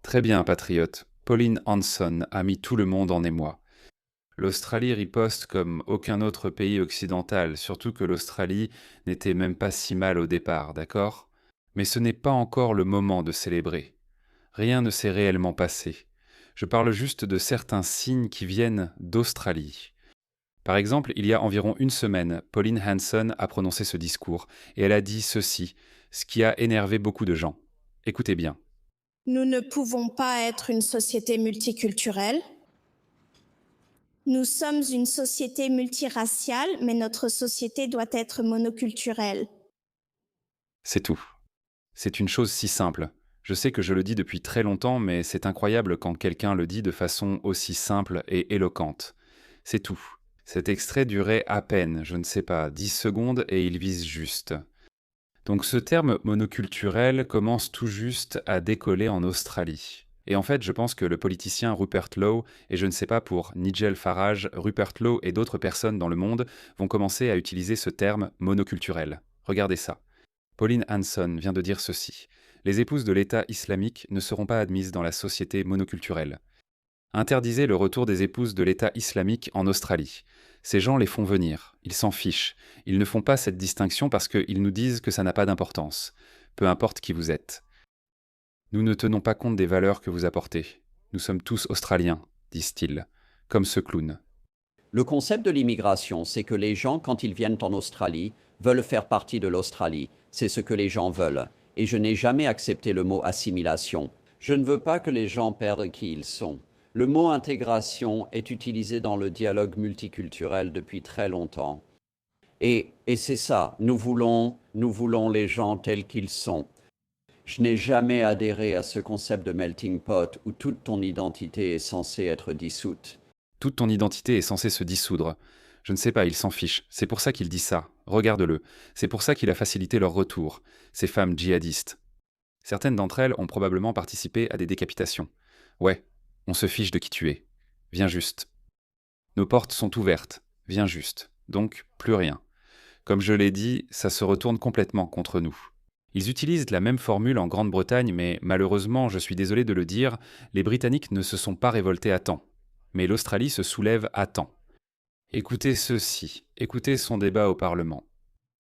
Très bien, patriote. Pauline Hanson a mis tout le monde en émoi. L'Australie riposte comme aucun autre pays occidental, surtout que l'Australie n'était même pas si mal au départ, d'accord? Mais ce n'est pas encore le moment de célébrer. Rien ne s'est réellement passé. Je parle juste de certains signes qui viennent d'Australie. Par exemple, il y a environ une semaine, Pauline Hanson a prononcé ce discours, et elle a dit ceci, ce qui a énervé beaucoup de gens. Écoutez bien. Nous ne pouvons pas être une société multiculturelle. Nous sommes une société multiraciale, mais notre société doit être monoculturelle. C'est tout. C'est une chose si simple. Je sais que je le dis depuis très longtemps, mais c'est incroyable quand quelqu'un le dit de façon aussi simple et éloquente. C'est tout. Cet extrait durait à peine, je ne sais pas, 10 secondes et il vise juste. Donc ce terme monoculturel commence tout juste à décoller en Australie. Et en fait, je pense que le politicien Rupert Lowe, et je ne sais pas pour Nigel Farage, Rupert Lowe et d'autres personnes dans le monde vont commencer à utiliser ce terme monoculturel. Regardez ça. Pauline Hanson vient de dire ceci. Les épouses de l'État islamique ne seront pas admises dans la société monoculturelle. Interdisez le retour des épouses de l'État islamique en Australie. Ces gens les font venir, ils s'en fichent. Ils ne font pas cette distinction parce qu'ils nous disent que ça n'a pas d'importance. Peu importe qui vous êtes. Nous ne tenons pas compte des valeurs que vous apportez. Nous sommes tous Australiens, disent-ils, comme ce clown. Le concept de l'immigration, c'est que les gens, quand ils viennent en Australie, veulent faire partie de l'Australie. C'est ce que les gens veulent. Et je n'ai jamais accepté le mot assimilation. Je ne veux pas que les gens perdent qui ils sont. Le mot intégration est utilisé dans le dialogue multiculturel depuis très longtemps. Et c'est ça, nous voulons les gens tels qu'ils sont. Je n'ai jamais adhéré à ce concept de melting pot où toute ton identité est censée être dissoute. Toute ton identité est censée se dissoudre. Je ne sais pas, il s'en fiche. C'est pour ça qu'il dit ça. Regarde-le. C'est pour ça qu'il a facilité leur retour. Ces femmes djihadistes. Certaines d'entre elles ont probablement participé à des décapitations. Ouais, on se fiche de qui tu es. Viens juste. Nos portes sont ouvertes. Viens juste. Donc, plus rien. Comme je l'ai dit, ça se retourne complètement contre nous. Ils utilisent la même formule en Grande-Bretagne, mais malheureusement, je suis désolé de le dire, les Britanniques ne se sont pas révoltés à temps. Mais l'Australie se soulève à temps. Écoutez ceci, écoutez son débat au Parlement.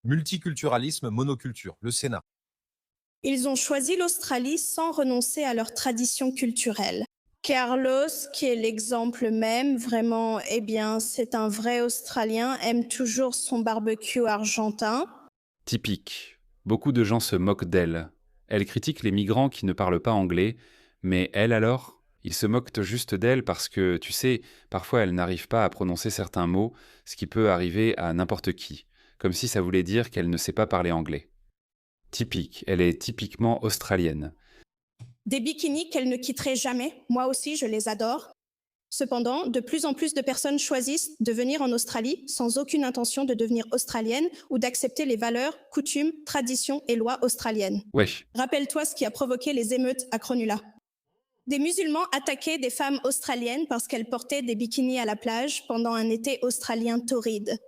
Multiculturalisme, monoculture, le Sénat. Ils ont choisi l'Australie sans renoncer à leur tradition culturelle. Carlos, qui est l'exemple même, vraiment, eh bien, c'est un vrai Australien, aime toujours son barbecue argentin. Typique. Beaucoup de gens se moquent d'elle. Elle critique les migrants qui ne parlent pas anglais, mais elle alors, ils se moquent juste d'elle parce que, tu sais, parfois elle n'arrive pas à prononcer certains mots, ce qui peut arriver à n'importe qui, comme si ça voulait dire qu'elle ne sait pas parler anglais. Typique, elle est typiquement australienne. Des bikinis qu'elle ne quitterait jamais, moi aussi je les adore. Cependant, de plus en plus de personnes choisissent de venir en Australie sans aucune intention de devenir australienne ou d'accepter les valeurs, coutumes, traditions et lois australiennes. Wesh, Rappelle-toi ce qui a provoqué les émeutes à Cronulla. Des musulmans attaquaient des femmes australiennes parce qu'elles portaient des bikinis à la plage pendant un été australien torride.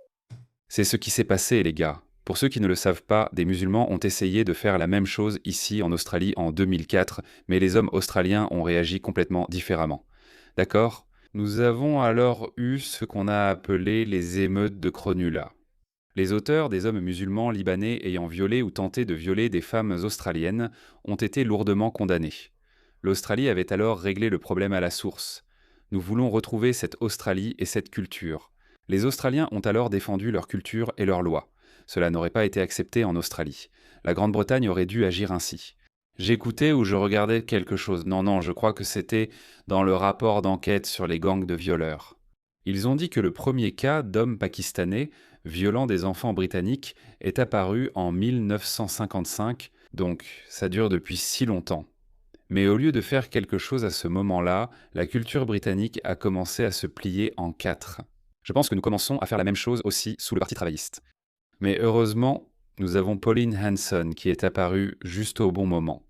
c'est ce qui s'est passé, les gars. Pour ceux qui ne le savent pas, des musulmans ont essayé de faire la même chose ici en Australie en 2004, mais les hommes australiens ont réagi complètement différemment. D'accord? Nous avons alors eu ce qu'on a appelé les émeutes de Cronulla. Les auteurs, des hommes musulmans libanais ayant violé ou tenté de violer des femmes australiennes, ont été lourdement condamnés. L'Australie avait alors réglé le problème à la source. Nous voulons retrouver cette Australie et cette culture. Les Australiens ont alors défendu leur culture et leurs lois. Cela n'aurait pas été accepté en Australie. La Grande-Bretagne aurait dû agir ainsi. J'écoutais ou je regardais quelque chose. Non, je crois que c'était dans le rapport d'enquête sur les gangs de violeurs. Ils ont dit que le premier cas d'homme pakistanais violant des enfants britanniques est apparu en 1955, donc ça dure depuis si longtemps. Mais au lieu de faire quelque chose à ce moment-là, la culture britannique a commencé à se plier en quatre. Je pense que nous commençons à faire la même chose aussi sous le Parti travailliste. Mais heureusement, nous avons Pauline Hanson qui est apparue juste au bon moment.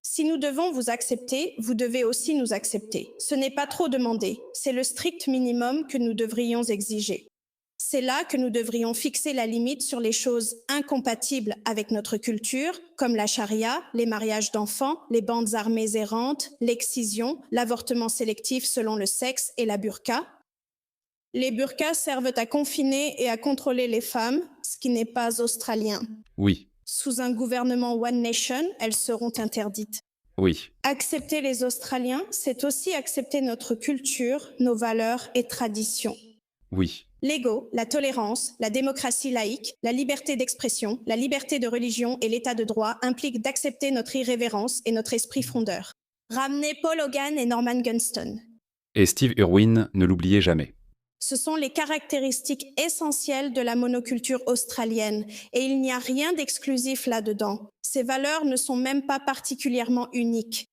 Si nous devons vous accepter, vous devez aussi nous accepter. Ce n'est pas trop demandé, c'est le strict minimum que nous devrions exiger. C'est là que nous devrions fixer la limite sur les choses incompatibles avec notre culture, comme la charia, les mariages d'enfants, les bandes armées errantes, l'excision, l'avortement sélectif selon le sexe et la burqa. Les burqas servent à confiner et à contrôler les femmes, ce qui n'est pas australien. Oui, Sous un gouvernement One Nation, elles seront interdites. oui, Accepter les Australiens, c'est aussi accepter notre culture, nos valeurs et traditions. oui, L'ego, la tolérance, la démocratie laïque, la liberté d'expression, la liberté de religion et l'état de droit impliquent d'accepter notre irrévérence et notre esprit frondeur. Ramenez Paul Hogan et Norman Gunston. Et Steve Irwin, ne l'oubliez jamais. Ce sont les caractéristiques essentielles de la monoculture australienne et il n'y a rien d'exclusif là-dedans. Ces valeurs ne sont même pas particulièrement uniques.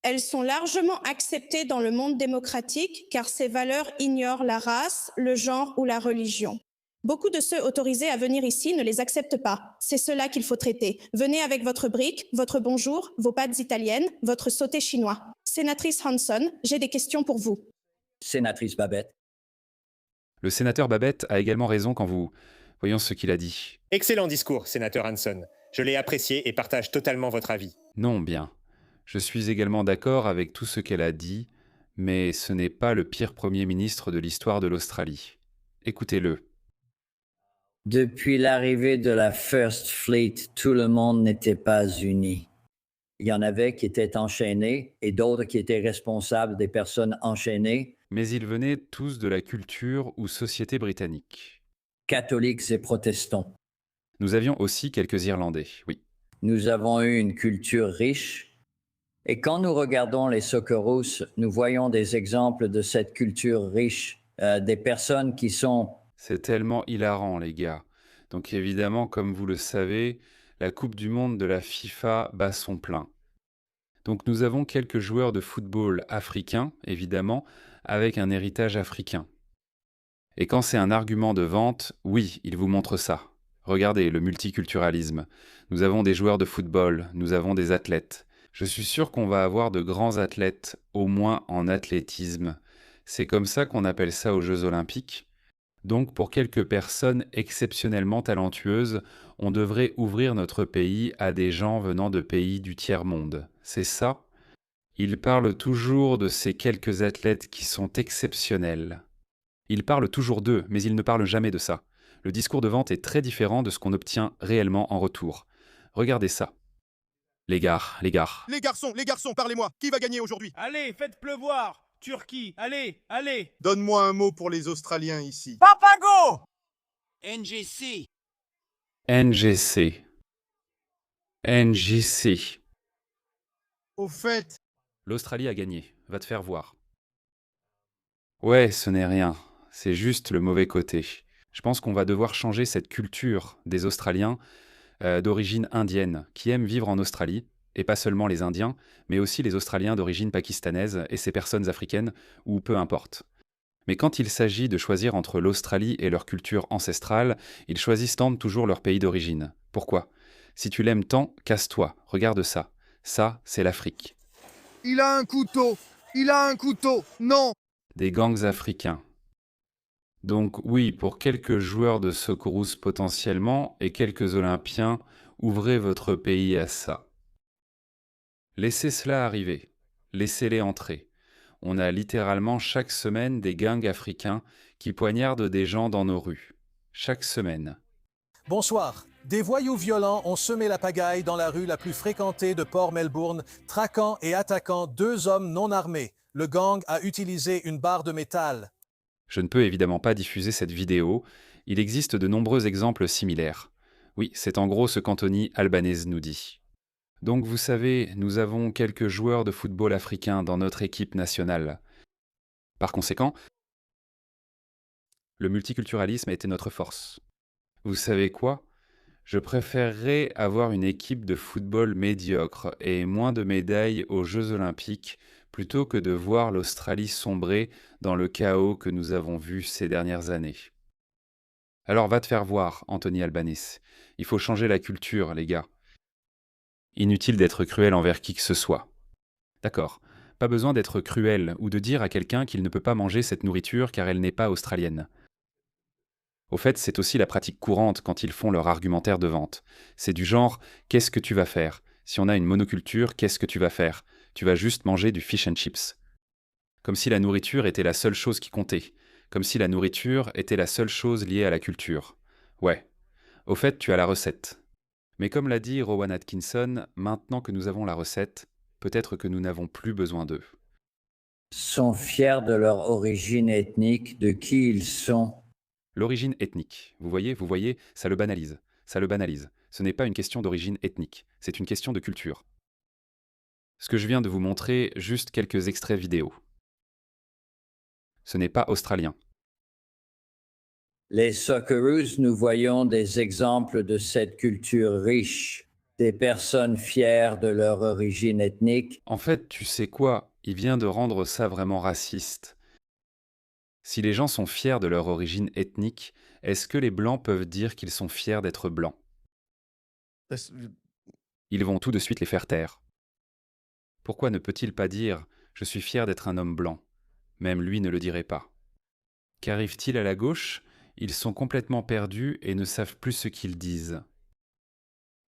Elles sont largement acceptées dans le monde démocratique car ces valeurs ignorent la race, le genre ou la religion. Beaucoup de ceux autorisés à venir ici ne les acceptent pas. C'est cela qu'il faut traiter. Venez avec votre brique, votre bonjour, vos pâtes italiennes, votre sauté chinois. Sénatrice Hanson, j'ai des questions pour vous. Sénatrice Babette. Le sénateur Babette a également raison quand vous... Voyons ce qu'il a dit. Excellent discours, sénateur Hanson. Je l'ai apprécié et partage totalement votre avis. Non, bien. Je suis également d'accord avec tout ce qu'elle a dit, mais ce n'est pas le pire Premier ministre de l'histoire de l'Australie. Écoutez-le. Depuis l'arrivée de la First Fleet, tout le monde n'était pas uni. Il y en avait qui étaient enchaînés et d'autres qui étaient responsables des personnes enchaînées, Mais ils venaient tous de la culture ou société britannique. catholiques et protestants. Nous avions aussi quelques Irlandais, oui. Nous avons eu une culture riche et quand nous regardons les Socceroos, nous voyons des exemples de cette culture riche, des personnes qui sont... C'est tellement hilarant, les gars. Donc évidemment, comme vous le savez, la Coupe du Monde de la FIFA bat son plein. Donc nous avons quelques joueurs de football africains, évidemment, avec un héritage africain. Et quand c'est un argument de vente, oui, il vous montre ça. Regardez, le multiculturalisme. Nous avons des joueurs de football, nous avons des athlètes. Je suis sûr qu'on va avoir de grands athlètes, au moins en athlétisme. C'est comme ça qu'on appelle ça aux Jeux Olympiques. Donc pour quelques personnes exceptionnellement talentueuses, on devrait ouvrir notre pays à des gens venant de pays du tiers-monde. C'est ça? Il parle toujours de ces quelques athlètes qui sont exceptionnels. Il parle toujours d'eux, mais il ne parle jamais de ça. Le discours de vente est très différent de ce qu'on obtient réellement en retour. Regardez ça. Les gars. Les garçons, parlez-moi. Qui va gagner aujourd'hui? Allez, faites pleuvoir. Turquie, allez, allez. Donne-moi un mot pour les Australiens ici. Papago. NGC. NGC. NGC. Au fait, L'Australie a gagné. Va te faire voir. Ouais, ce n'est rien. C'est juste le mauvais côté. Je pense qu'on va devoir changer cette culture des Australiens d'origine indienne qui aiment vivre en Australie, et pas seulement les Indiens, mais aussi les Australiens d'origine pakistanaise et ces personnes africaines, ou peu importe. Mais quand il s'agit de choisir entre l'Australie et leur culture ancestrale, ils choisissent toujours leur pays d'origine. Pourquoi? Si tu l'aimes tant, casse-toi, regarde ça. Ça, c'est l'Afrique. il a un couteau, non. Des gangs africains. Donc oui, pour quelques joueurs de Socceroos potentiellement et quelques Olympiens, ouvrez votre pays à ça. Laissez cela arriver. Laissez-les entrer. On a littéralement chaque semaine des gangs africains qui poignardent des gens dans nos rues. Chaque semaine. Bonsoir. Des voyous violents ont semé la pagaille dans la rue la plus fréquentée de Port Melbourne, traquant et attaquant 2 hommes non armés. Le gang a utilisé une barre de métal. Je ne peux évidemment pas diffuser cette vidéo. Il existe de nombreux exemples similaires. Oui, c'est en gros ce qu'Anthony Albanese nous dit. Donc vous savez, nous avons quelques joueurs de football africains dans notre équipe nationale. Par conséquent, le multiculturalisme était notre force. Vous savez quoi? Je préférerais avoir une équipe de football médiocre et moins de médailles aux Jeux Olympiques plutôt que de voir l'Australie sombrer dans le chaos que nous avons vu ces dernières années. Alors va te faire voir, Anthony Albanese. Il faut changer la culture, les gars. Inutile d'être cruel envers qui que ce soit. D'accord, pas besoin d'être cruel ou de dire à quelqu'un qu'il ne peut pas manger cette nourriture car elle n'est pas australienne. Au fait, c'est aussi la pratique courante quand ils font leur argumentaire de vente. C'est du genre « Qu'est-ce que tu vas faire ? Si on a une monoculture, qu'est-ce que tu vas faire ? Tu vas juste manger du fish and chips. » Comme si la nourriture était la seule chose qui comptait. Comme si la nourriture était la seule chose liée à la culture. Ouais. Au fait, tu as la recette. Mais comme l'a dit Rowan Atkinson, maintenant que nous avons la recette, peut-être que nous n'avons plus besoin d'eux. Sont fiers de leur origine ethnique, de qui ils sont. L'origine ethnique, vous voyez, ça le banalise. Ça le banalise. Ce n'est pas une question d'origine ethnique, c'est une question de culture. Ce que je viens de vous montrer, juste quelques extraits vidéo. Ce n'est pas australien. Les Socceroos, nous voyons des exemples de cette culture riche, des personnes fières de leur origine ethnique. En fait, tu sais quoi, il vient de rendre ça vraiment raciste. Si les gens sont fiers de leur origine ethnique, est-ce que les Blancs peuvent dire qu'ils sont fiers d'être Blancs ? Ils vont tout de suite les faire taire. Pourquoi ne peut-il pas dire « Je suis fier d'être un homme blanc » ? Même lui ne le dirait pas. Qu'arrive-t-il à la gauche ? Ils sont complètement perdus et ne savent plus ce qu'ils disent.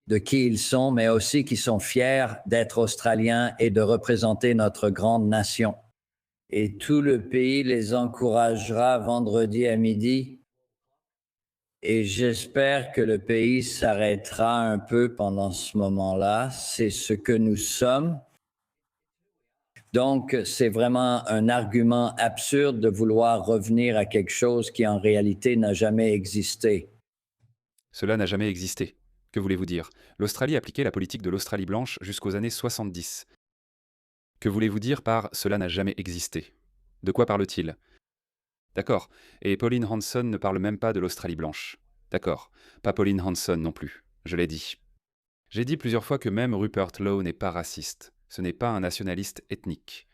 De qui ils sont, mais aussi qui sont fiers d'être Australiens et de représenter notre grande nation. Et tout le pays les encouragera vendredi à midi. Et j'espère que le pays s'arrêtera un peu pendant ce moment-là. C'est ce que nous sommes. Donc, c'est vraiment un argument absurde de vouloir revenir à quelque chose qui en réalité n'a jamais existé. Cela n'a jamais existé. Que voulez-vous dire ? L'Australie appliquait la politique de l'Australie blanche jusqu'aux années 70. Que voulez-vous dire par « cela n'a jamais existé » ? De quoi parle-t-il ? D'accord. Et Pauline Hanson ne parle même pas de l'Australie blanche. D'accord. Pas Pauline Hanson non plus. Je l'ai dit. J'ai dit plusieurs fois que même Rupert Lowe n'est pas raciste. Ce n'est pas un nationaliste ethnique.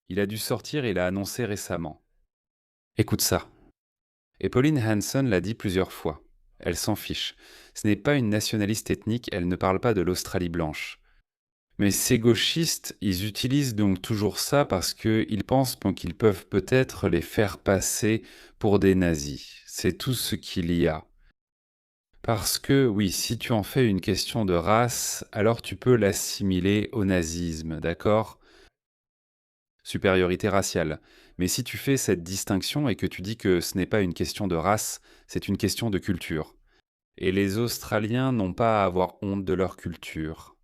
Il a dû sortir et l'a annoncé récemment. Écoute ça. Et Pauline Hanson l'a dit plusieurs fois. Elle s'en fiche. Ce n'est pas une nationaliste ethnique, elle ne parle pas de l'Australie blanche. Mais ces gauchistes, ils utilisent donc toujours ça parce qu'ils pensent qu'ils peuvent peut-être les faire passer pour des nazis. C'est tout ce qu'il y a. Parce que, oui, si tu en fais une question de race, alors tu peux l'assimiler au nazisme, d'accord ? Supériorité raciale. Mais si tu fais cette distinction et que tu dis que ce n'est pas une question de race, c'est une question de culture. Et les Australiens n'ont pas à avoir honte de leur culture.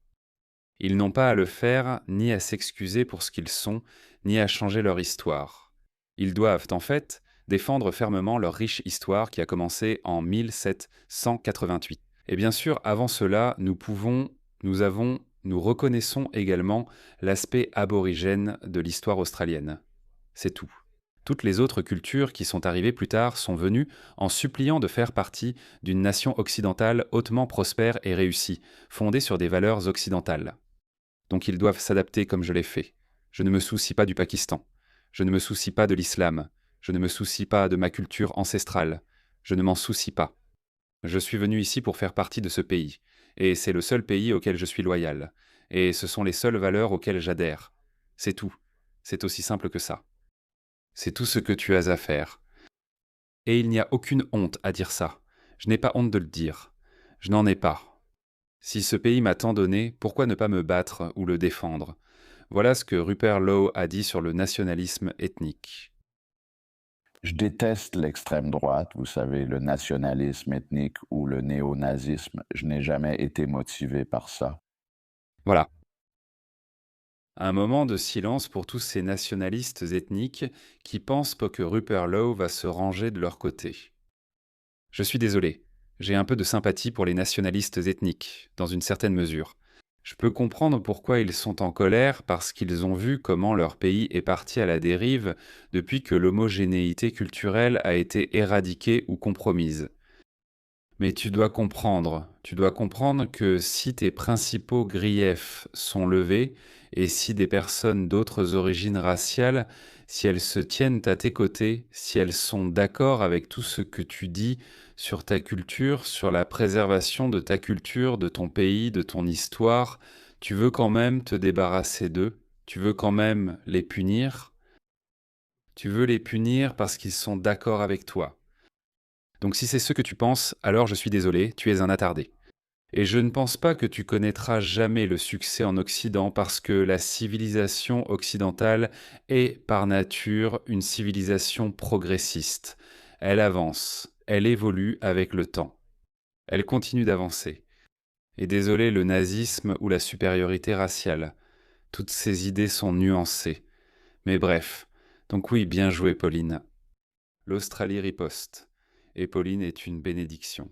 Ils n'ont pas à le faire, ni à s'excuser pour ce qu'ils sont, ni à changer leur histoire. Ils doivent, en fait, défendre fermement leur riche histoire qui a commencé en 1788. Et bien sûr, avant cela, nous reconnaissons également l'aspect aborigène de l'histoire australienne. C'est tout. Toutes les autres cultures qui sont arrivées plus tard sont venues en suppliant de faire partie d'une nation occidentale hautement prospère et réussie, fondée sur des valeurs occidentales. Donc ils doivent s'adapter comme je l'ai fait. Je ne me soucie pas du Pakistan. Je ne me soucie pas de l'islam. Je ne me soucie pas de ma culture ancestrale. Je ne m'en soucie pas. Je suis venu ici pour faire partie de ce pays. Et c'est le seul pays auquel je suis loyal. Et ce sont les seules valeurs auxquelles j'adhère. C'est tout. C'est aussi simple que ça. C'est tout ce que tu as à faire. Et il n'y a aucune honte à dire ça. Je n'ai pas honte de le dire. Je n'en ai pas. Si ce pays m'a tant donné, pourquoi ne pas me battre ou le défendre ? Voilà ce que Rupert Lowe a dit sur le nationalisme ethnique. Je déteste l'extrême droite, vous savez, le nationalisme ethnique ou le néonazisme. Je n'ai jamais été motivé par ça. Voilà. Un moment de silence pour tous ces nationalistes ethniques qui pensent que Rupert Lowe va se ranger de leur côté. Je suis désolé, j'ai un peu de sympathie pour les nationalistes ethniques, dans une certaine mesure. Je peux comprendre pourquoi ils sont en colère parce qu'ils ont vu comment leur pays est parti à la dérive depuis que l'homogénéité culturelle a été éradiquée ou compromise. Mais tu dois comprendre que si tes principaux griefs sont levés et si des personnes d'autres origines raciales, si elles se tiennent à tes côtés, si elles sont d'accord avec tout ce que tu dis sur ta culture, sur la préservation de ta culture, de ton pays, de ton histoire, tu veux quand même te débarrasser d'eux, tu veux quand même les punir. Tu veux les punir parce qu'ils sont d'accord avec toi. Donc si c'est ce que tu penses, alors je suis désolé, tu es un attardé. Et je ne pense pas que tu connaîtras jamais le succès en Occident parce que la civilisation occidentale est par nature une civilisation progressiste. Elle avance, elle évolue avec le temps. Elle continue d'avancer. Et désolé, le nazisme ou la supériorité raciale, toutes ces idées sont nuancées. Mais bref, donc oui, bien joué Pauline. L'Australie riposte, et Pauline est une bénédiction.